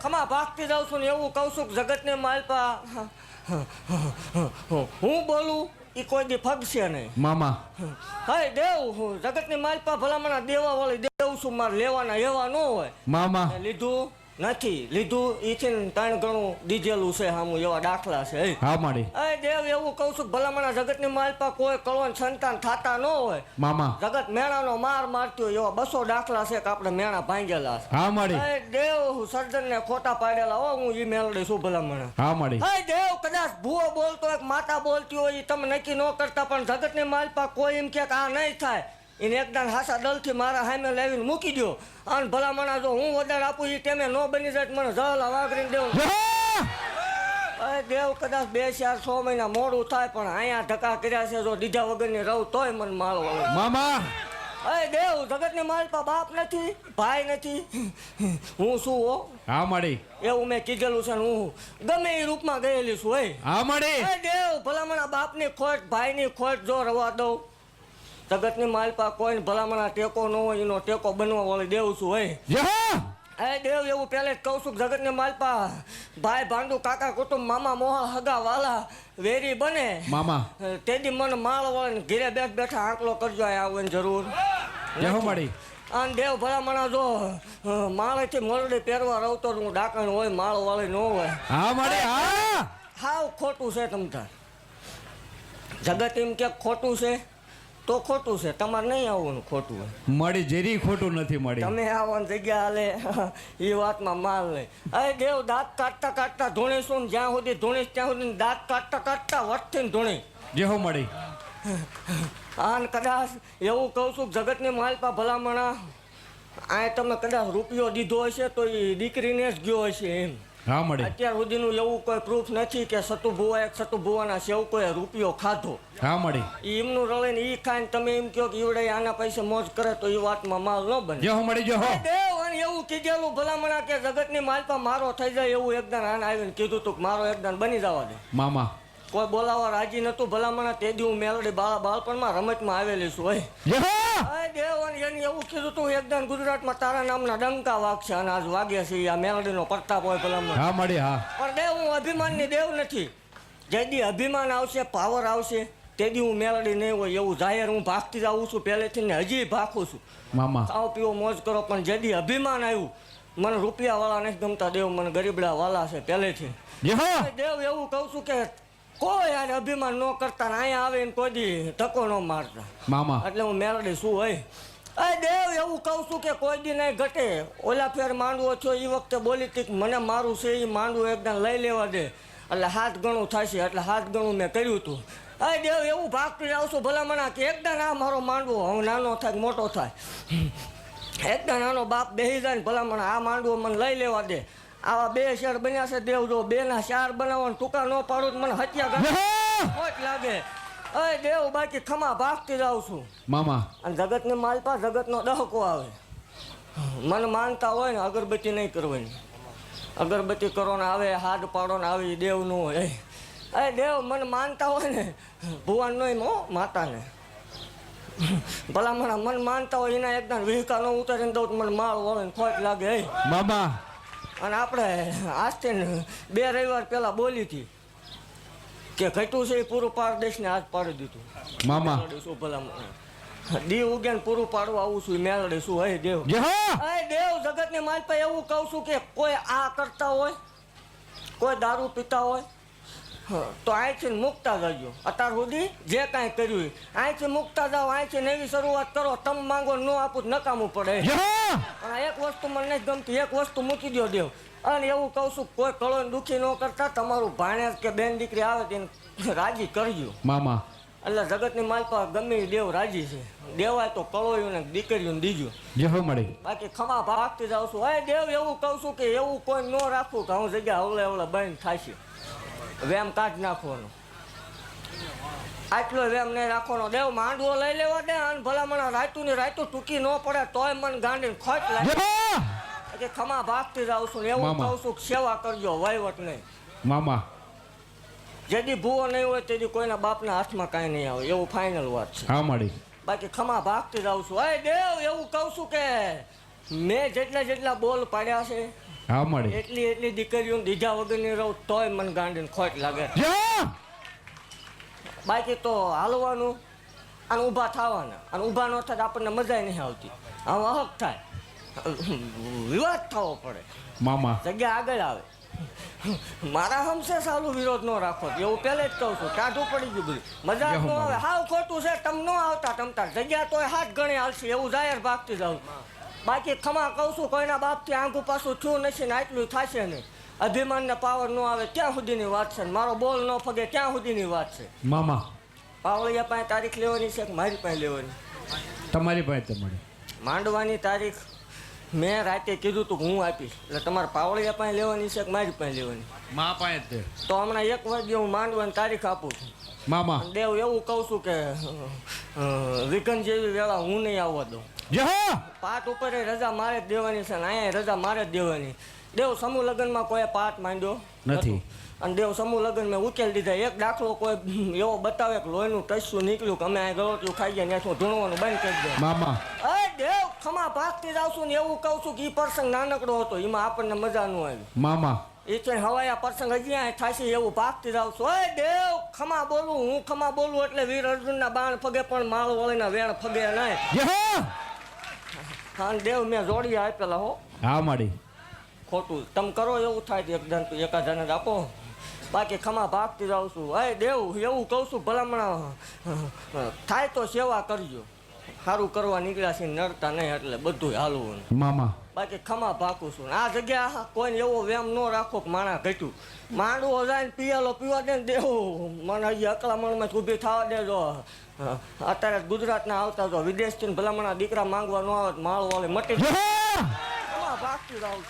ખમા ભાગતી જાઉં છું ને એવું કહું છું કે જગતને માલપા હું બોલું એ કોઈ દી ફગશે નહીં મામા હાય દેવ હું જગતની માલપા ભલામણા દેવા વાળી દેવ છું મારે લેવાના એવા ન હોય મામા લીધું નથી લીધું ઈ છે ને 3 ગણું દીધેલું છે હામું એવા દાખલા છે હા માડી એ દેવ એવું કહું છું ભલામણા જગતની માલપા કોઈ કળવાન સંતાન થતા ન હોય મામા જગત મેણાનો માર મારતી હોય એવા 200 દાખલા છે કે આપણે મેણા ભાંગેલા છે હા માડી એ દેવ સર્જન ને ખોટા પાડેલા હો હું ઈ મેલડી છું ભલામણા હા માડી હે દેવ કદાચ ભૂવો બોલતો એક માતા બોલતી હોય ઈ તમે નક્કી ન કરતા પણ જગતની માલપા કોઈ એમ કે આ નહીં થાય એને એકદમ હાસા દલથી મારા સામે લાવીને મૂકી દો અને ભલામણા જો હું વધારે આપું એ ટેમે ન બની જાય મને જલા વાગરીને દેવું અરે દેવ કદાચ 2 4 6 મહિના મોડું થાય પણ અહીંયા ધક્કા કર્યા છે જો દીધા વગરની રહું તોય મને માળો આવે મામા અરે દેવ જગતની માલપા બાપ નથી ભાઈ નથી હું શું હો હા માડી એવું મેં કીધેલું છે ને હું ગમે એ રૂપમાં ગયેલી છું હે હા માડી અરે દેવ ભલામણા બાપની ખોટ ભાઈની ખોટ જો રવા દઉં જગતની માલપા કોઈને ભલામણા ટેકો ન હોય એનો ટેકો બનવા વાળી દેવ છું હે એ દેવ એવું પહેલે જ કહું છું કે જગતની માલપા ભાઈ ભાંડુ કાકા કુટુંબ મામા મોહા હગા વાલા વેરી બને મામા તેદી મને માળ વાળીને ઘેરે બેઠા આંકલો કરજો આ આવવાની જરૂર જય હો માડી અને દેવ ભલામણા જો માળેથી મરડી પહેરવા રહું તો હું ડાકણ હોય માળ વાળી ન હોય હા માડી હા હાવ ખોટું છે તમતાર જગત એમ કે ખોટું છે તો ખોટું છે તમારે નહીં આવવાનું ખોટું હોય માડી જેરી ખોટું નથી માડી તમે આવવાની જગ્યા હાલે એ વાતમાં માલ લે અરે દેવ દાંત કાઢતા કાઢતા ધૂણીશું ને જ્યાં સુધી ધૂણીશ ત્યાં સુધી દાંત કાઢતા કાઢતા વટથી ધૂણી જય હો માડી અને કદાચ એવું કહું છું કે જગતની માલપા ભલામણા આ તમે કદાચ રૂપિયો દીધો હશે તો એ દીકરીને જ ગયો હશે એમ હા માડી અત્યાર સુધીનું એવું કોઈ પ્રૂફ નથી કે સતુ ભુવાના સેવ કોઈ રૂપિયો ખાધો હા માડી એમનું રળીને ઈ ખાઈને તમે એમ કહો કે ઈવડે આના પૈસે મોજ કરે તો એ વાતમાં માલ ન બને જય હો માડી જય હો દેવ અને એવું કીધેલું ભલામણા કે જગતની માલપા મારો થઈ જાય એવું એકદમ આને આવીને કીધું તું કે મારો એકદમ બની જવા દે મામા કોઈ બોલાવા રાજી નતું ભલામણા તે દી હું મેલડી બાળપણમાં રમતમાં આવેલી છું હોય જય હો અરે દેવ અને એને એવું કીધું તું એકદમ ગુજરાતમાં તારા નામના ડંકા વાગશે અને આજ વાગ્યા છે આ મેલડીનો પ્રતાપ હોય ભલામણ હા માડી હા પણ દેવ હું અભિમાનની દેવ નથી જે દી અભિમાન આવશે પાવર આવશે તે દી હું મેલડી નહીં હોય એવું જાહેર હું ભાગતી જાઉં છું પહેલેથી ને હજી ભાગું છું મામા ખાઓ પીવો મોજ કરો પણ જે દી અભિમાન આવ્યું મને રૂપિયાવાળા નથી ગમતા દેવ મને ગરીબડા વાલા છે પહેલેથી જય હો દેવ એવું કહું છું કે કોઈ યાર અભિમાન ન કરતા ને અહીંયા આવીને કોઈ દી ધક્કો ન મારતા મામા એટલે હું મેલડી શું હોય અરે દેવ એવું કહું છું કે કોઈ દી નહીં ઘટે ઓલા ફેર માંડવો છો એ વખતે બોલી હતી કે મને મારું છે એ માંડવું એકદમ લઈ લેવા દે એટલે 7 ગણું થશે એટલે 7 ગણું મેં કર્યું હતું અરે દેવ એવું ભાગતું જાઉં છું ભલામણા કે એકદમ આ મારો માંડવો હું નાનો થાય મોટો થાય એકદમ નાનો બાપ બેસી જાય ને ભલામણા આ માંડવો મને લઈ લેવા દે આવા 2 શેર બન્યા છે દેવ જો 2 ના 4 બનાવવાનું ટૂંકા ન પાડું તો મને હત્યા ખોટ લાગે અરે દેવ બાકી ખમા ભાગતી જાઉં છું મામા અને જગતની માલપા જગતનો દહકો આવે મને માનતા હોય ને અગરબત્તી નહીં કરવાની અગરબત્તી કરો ને આવે હાથ પાડો ને આવે એ દેવ નું હોય અરે દેવ મને માનતા હોય ને ભુવાન નહીં હો માતાને ભલામણા મન માનતા હોય એના એકદમ વિહકા ન ઉતારીને દઉં તો મને માળ વળે ને ખોટ લાગે મામા અને આપણે આજથી 2 રવિવાર પહેલા બોલી હતી કે ઘટ્યું છે એ પૂરું પાડ દઈશ ને આજ પાડી દીધું મામા શું ભલામણા દી ઉગેન પૂરું પાડવા આવું છું મેલડી શું હે દેવ જય હો હે દેવ જગતની માલપા એવું કહું છું કે કોઈ આ કરતા હોય કોઈ દારૂ પીતા હોય તો અહીંથી મુકતા જજો અત્યાર સુધી જે કાંઈ કર્યું અહીંથી મુકતા જાઓ અહીંથી નવી શરૂઆત કરો તમે માંગો ન આપું નકામું પડે પણ એક વસ્તુ મને નથી ગમતી એક વસ્તુ મૂકી દો દેવ અને એવું કહું છું કોઈ કળો દુઃખી ન કરતા તમારું ભાણેજ કે બેન દીકરી આવે તેને રાજી કરજો મામા એટલે જગતની માલપા ગમે દેવ રાજી છે દેવાય તો કળોયું ને દીકરીઓને દીજો જય હો માડી બાકી ખમા ભાગતી જાઉં છું હે દેવ એવું કહું છું કે એવું કોઈ ન રાખવું કે હું જગ્યા હવલે બંધ થશે વેમ કાઢી નાખવાનો આટલો વેમ નહીં રાખવાનો દેવ માંડવો લઈ લેવા દે અને ભલામણા રાતું ને રાતું ટૂંકી ન પડે તોય મને ગાંડીને ખોટ લાગે કે ખમા ભાગતી જાઉં છું એવું કહું છું સેવા કરજો વહીવટ નહીં મામા જેથી ભૂવો નહીં હોય તેથી કોઈના બાપના હાથમાં કાંઈ નહીં આવે એવું ફાઇનલ વાત છે હા માડી બાકી ખમા ભાગતી જાઉં છું હે દેવ એવું કહું છું કે મેં જેટલા બોલ પાડ્યા છે હા મળી એટલી દીકરીઓ દીધા વગરની રહું તોય મને ગાંડીને ખોટ લાગે. જા બાકી તો હાલવાનું અને ઊભા થવાના અને ઊભા ન થાય આપણને મજા નહીં આવતી. આમ અહક થાય, વિવાદ થવો પડે, મામા જગ્યા આગળ આવે. મારા હમશે સારું વિરોધ ન રાખો એવું પહેલે જ કહું છું. ટાઢું પડી ગયું બધું, મજા ન આવે. હાવ ખોટું છે, તમ ન આવતા તમતાર જગ્યા તોય હાથ ગણી હાલશે એવું જાહેર ભાગતી જાઉં. બાકી ખમા કહું છું, કોઈના બાપથી આંગું પાછું થયું નથી ને આટલું થશે નહીં. અભિમાનને પાવર ન આવે ત્યાં સુધીની વાત છે. મારો બોલ ન ફગે ત્યાં સુધીની વાત છે. મામા પાવળિયા પાસે તારીખ લેવાની છે કે મારી પાસે લેવાની? તમારી પાસે મળી માંડવાની તારીખ મેં રાતે કીધું તું હું આપીશ, એટલે તમારે પાવળિયા પાસે લેવાની છે કે મારી પાસે લેવાની? મા પાસે તે તો હમણાં 1 વાગે હું માંડવાની તારીખ આપું છું. મામા દેવ એવું કહું છું કે વિઘન જેવી વેળા હું નહીં આવવા દઉં. જા પાટ ઉપર રજા મારે જ દેવાની છે ને અહીંયા રજા મારે જ દેવાની. દેવ સમૂહ લગ્નમાં કોઈ પાટ માંડ્યો નથી. અને દેવ સમૂહ લગ્ન મેં ઉકેલ દીધા. એક દાખલો કોઈ એવો બતાવે કે લોહીનું ટસ્યું નીકળ્યું કે અમે આ ગળોટલું ખાઈ ગયા ત્યાંથી હું ધૂણવાનું બંધ કરી દઉં. મામા અરે દેવ ખમા ભાગતી જાઉં છું ને એવું કહું છું કે એ પ્રસંગ નાનકડો હતો, એમાં આપણને મજા ન આવી. મામા એ તો હવાયા પ્રસંગ હજી આ થશે એવું ભાગતી જાઉં છું. અરે દેવ ખમા બોલું, હું ખમા બોલું એટલે વીર અર્જુનના બાણ ફગે પણ માળ વળીના વેણ ફગે નહીં. જા હા દેવ મેં જોડી આપેલા હો. હા મળી ખોટું તમે કરો એવું થાય તો એકદમ તો એકાદાને જ આપો. બાકી ખમા ભાગતી જાઉં છું. અરે દેવ એવું કહું છું, ભલામણા થાય તો સેવા કરજો. સારું કરવા નીકળ્યા છે નડતા નહીં એટલે બધું હાલવું. મામા બાકી ખમા ભાગું છું. આ જગ્યા કોઈને એવો વેમ ન રાખો કે માણા ઘટ્યું માંડવો જાય ને પિયાલો પીવા દે ને દેવું મને હજી અકળામણમાં ઊભી થવા દેજો. અત્યારે ગુજરાતના આવતા જો વિદેશથી ભલામણા દીકરા માંગવા ન આવે માળ વાળે મટી ખમા ભાગતી જાઉં છું.